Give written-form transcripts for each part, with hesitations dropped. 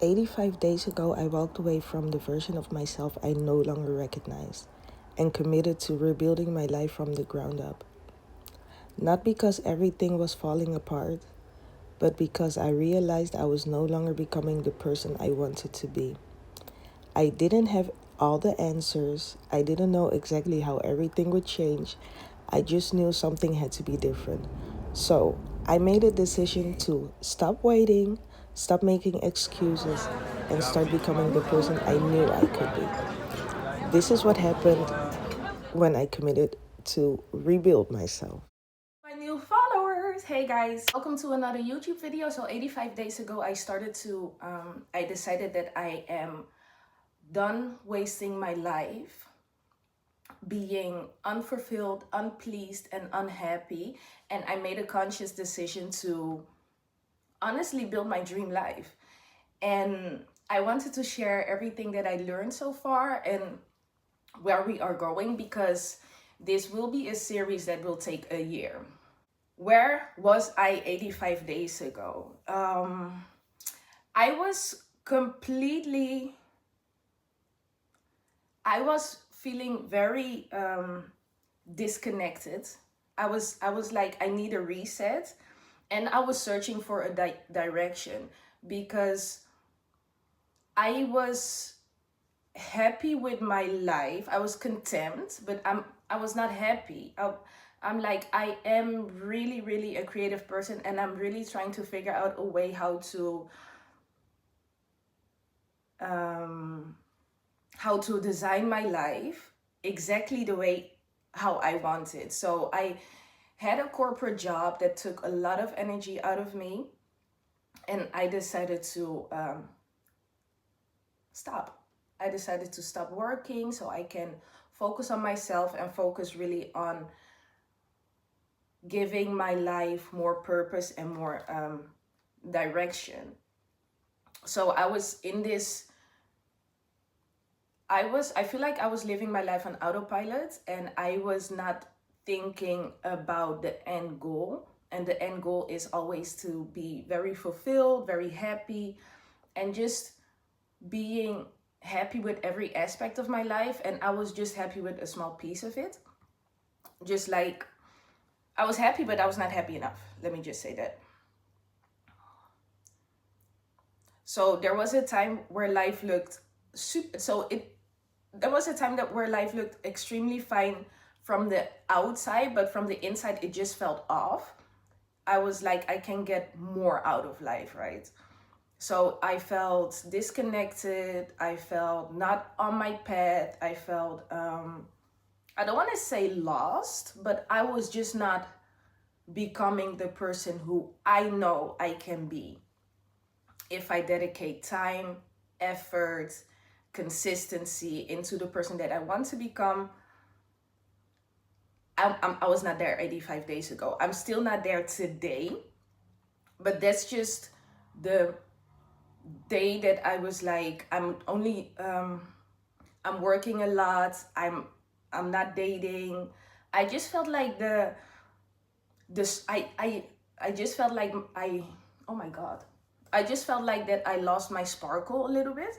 85 days ago, I walked away from the version of myself I no longer recognized and committed to rebuilding my life from the ground up. Not because everything was falling apart, but because I realized I was no longer becoming the person I wanted to be. I didn't have all the answers. I didn't know exactly how everything would change. I just knew something had to be different. So I made a decision to stop waiting, stop making excuses, and start becoming the person I knew I could be. This is what happened when I committed to rebuild myself. My new followers, hey guys, welcome to another YouTube video. So 85 days ago I decided that I am done wasting my life being unfulfilled, unpleased, and unhappy, and I made a conscious decision to honestly build my dream life. And I wanted to share everything that I learned so far and where we are going, because this will be a series that will take a year. Where was I 85 days ago? I was completely, I was feeling very disconnected. I was like, I need a reset, and I was searching for a direction, because I was happy with my life. I was content, but I was not happy. I'm like, I am really, really a creative person, and I'm really trying to figure out a way um, how to design my life exactly the way how I want it. So I had a corporate job that took a lot of energy out of me, and I decided to stop. I decided to stop working so I can focus on myself and focus really on giving my life more purpose and more direction. So I was in this, I feel like I was living my life on autopilot, and I was not thinking about the end goal. And the end goal is always to be very fulfilled, very happy, and just being happy with every aspect of my life. And I was just happy with a small piece of it. Just like I was happy, but I was not happy enough. Let me just say that. So there was a time where life looked super, there was a time that where life looked extremely fine from the outside, but from the inside it just felt off. I was like, I can get more out of life, right? So I felt disconnected. I felt not on my path. I felt I don't want to say lost, but I was just not becoming the person who I know I can be if I dedicate time, effort, consistency into the person that I want to become. I was not there 85 days ago. I'm still not there today, but that's just the day that I was like, I'm working a lot. I'm not dating. I just felt like this I just felt like oh my god. I just felt like that I lost my sparkle a little bit.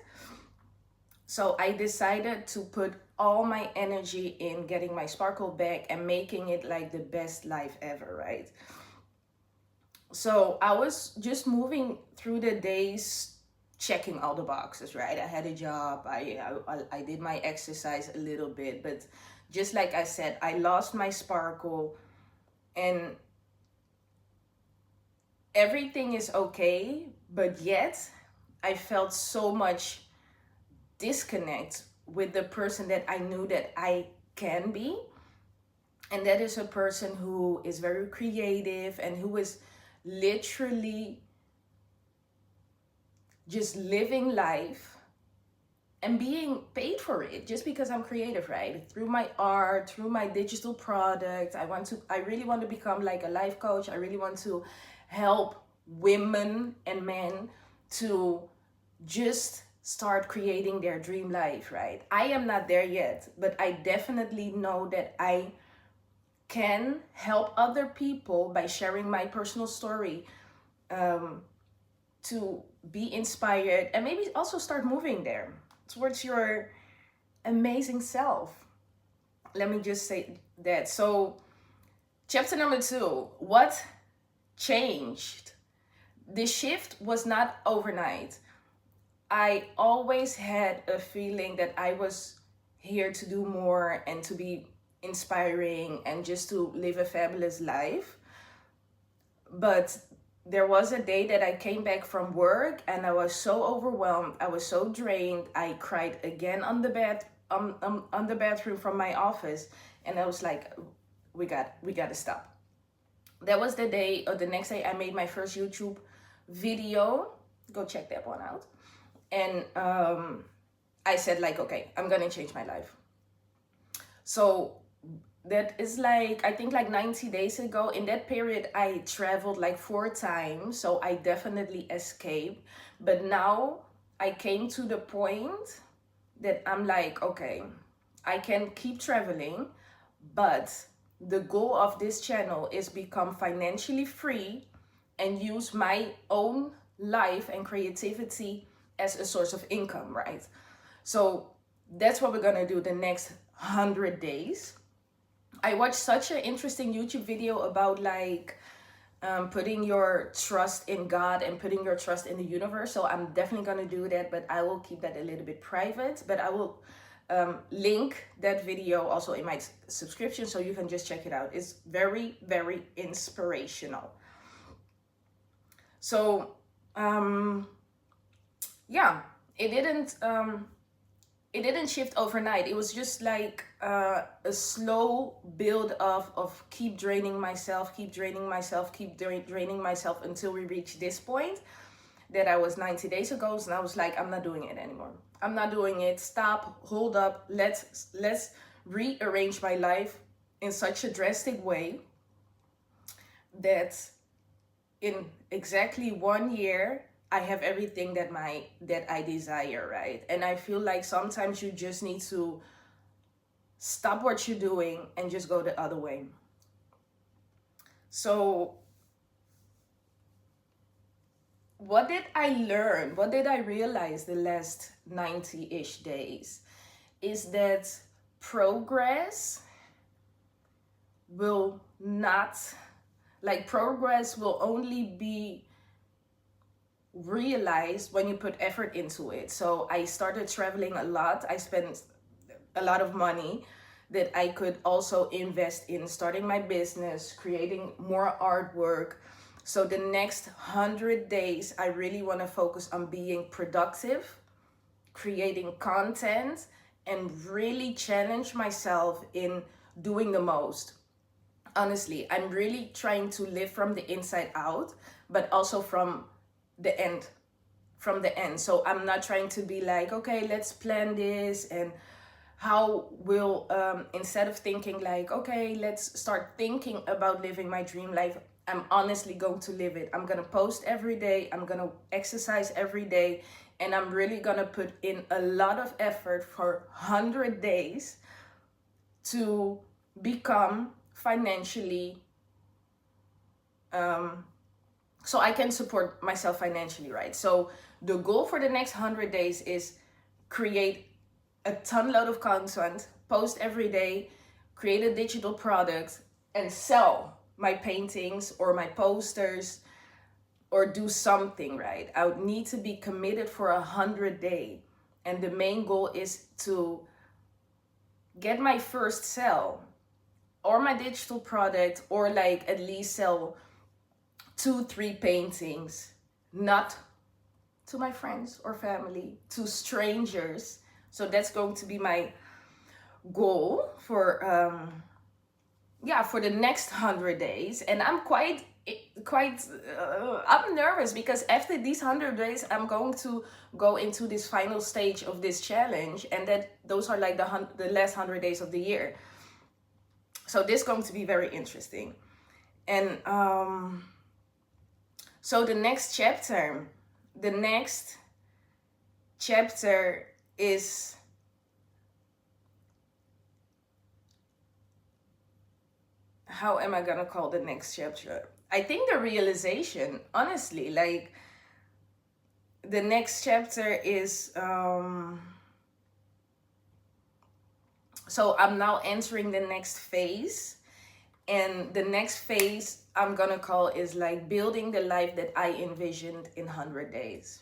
So I decided to put all my energy in getting my sparkle back and making it like the best life ever, right? So I was just moving through the days, checking all the boxes, right? I had a job, I did my exercise a little bit, but just like I said, I lost my sparkle, and everything is okay, but yet I felt so much disconnect with the person that I knew that I can be. And that is a person who is very creative and who is literally just living life and being paid for it just because I'm creative, right? Through my art, through my digital product. I really want to become like a life coach. I really want to help women and men to just start creating their dream life, right? I am not there yet, but I definitely know that I can help other people by sharing my personal story, to be inspired and maybe also start moving there towards your amazing self. Let me just say that. So, chapter number 2, what changed? The shift was not overnight. I always had a feeling that I was here to do more and to be inspiring and just to live a fabulous life. But there was a day that I came back from work and I was so overwhelmed. I was so drained. I cried again on the bed, on the bathroom from my office, and I was like, we got to stop. That was the day, or the next day, I made my first YouTube video. Go check that one out. And I said, like, okay, I'm gonna change my life. So that is like, I think like 90 days ago. In that period, I traveled like 4 times, so I definitely escaped. But now I came to the point that I'm like, okay, I can keep traveling, but the goal of this channel is become financially free and use my own life and creativity as a source of income, right? So that's what we're gonna do the next 100 days. I watched such an interesting YouTube video about like putting your trust in God and putting your trust in the universe. So I'm definitely gonna do that, but I will keep that a little bit private. But I will link that video also in my subscription, so you can just check it out. It's very, very inspirational. So yeah, it didn't shift overnight. It was just like a slow build of keep draining myself, keep draining myself, keep draining myself until we reached this point that I was 90 days ago. And I was like, I'm not doing it anymore. I'm not doing it. Stop, hold up. Let's rearrange my life in such a drastic way that in exactly 1 year, I have everything that I desire, right? And I feel like sometimes you just need to stop what you're doing and just go the other way. So what did I learn? What did I realize the last 90-ish days? Is that progress will not, like, progress will only be realized when you put effort into it. So I started traveling a lot. I spent a lot of money that I could also invest in starting my business, creating more artwork. So the next 100 days, I really want to focus on being productive, creating content, and really challenge myself in doing the most. Honestly, I'm really trying to live from the inside out, but also from the end. So I'm not trying to be like, okay, let's plan this and how will instead of thinking like, okay, let's start thinking about living my dream life, I'm honestly going to live it. I'm gonna post every day, I'm gonna exercise every day, and I'm really gonna put in a lot of effort for 100 days to become financially so I can support myself financially, right? So the goal for the next 100 days is create a ton load of content, post every day, create a digital product, and sell my paintings or my posters or do something, right? I would need to be committed for 100 days. And the main goal is to get my first sell or my digital product, or like at least sell 2-3 paintings, not to my friends or family, to strangers. So that's going to be my goal for for the next 100 days. And I'm I'm nervous because after these 100 days I'm going to go into this final stage of this challenge, and that those are like the last 100 days of the year. So this is going to be very interesting. And so the next chapter is how am I gonna call the next chapter? I think the realization, honestly, like the next chapter is so I'm now entering the next phase, and the next phase I'm gonna call is like building the life that I envisioned in 100 days.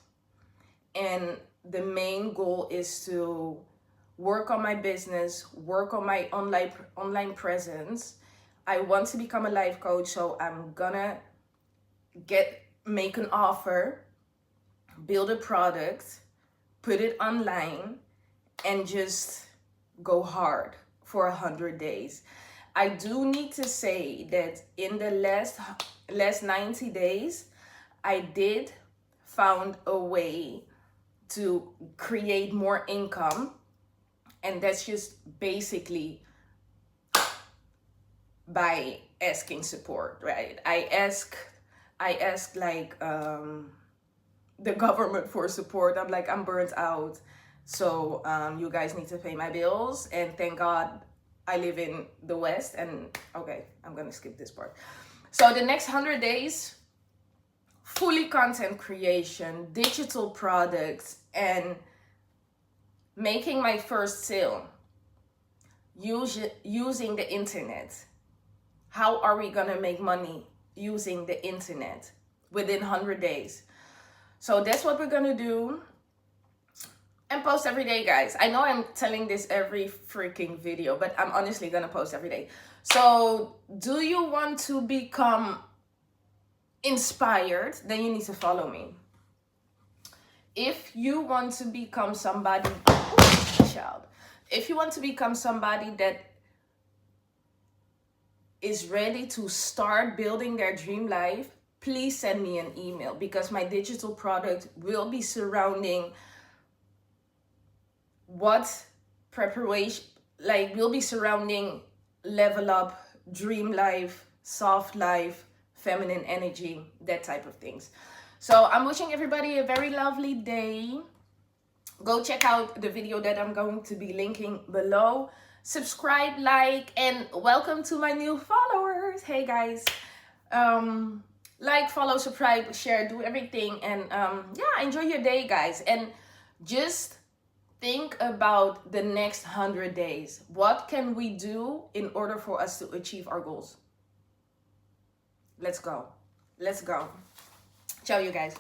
And the main goal is to work on my business, work on my online presence. I want to become a life coach, so I'm gonna make an offer, build a product, put it online, and just go hard for 100 days. I do need to say that in the last 90 days, I did found a way to create more income, and that's just basically by asking support, right? I ask like the government for support. I'm like, I'm burnt out, so you guys need to pay my bills, and thank God I live in the West. And okay, I'm gonna skip this part. So the next 100 days, fully content creation, digital products, and making my first sale using the internet. How are we gonna make money using the internet within 100 days? So that's what we're gonna do, and post every day, guys. I know I'm telling this every freaking video, but I'm honestly gonna post every day. So do you want to become inspired? Then you need to follow me. If you want to become somebody, if you want to become somebody that is ready to start building their dream life, please send me an email, because my digital product will be surrounding what preparation, like will be surrounding level up, dream life, soft life, feminine energy, that type of things. So I'm wishing everybody a very lovely day. Go check out the video that I'm going to be linking below. Subscribe, like, and welcome to my new followers. Hey guys, like, follow, subscribe, share, do everything. And yeah, enjoy your day, guys. And just think about the next 100 days. What can we do in order for us to achieve our goals? Let's go. Let's go. Ciao, you guys.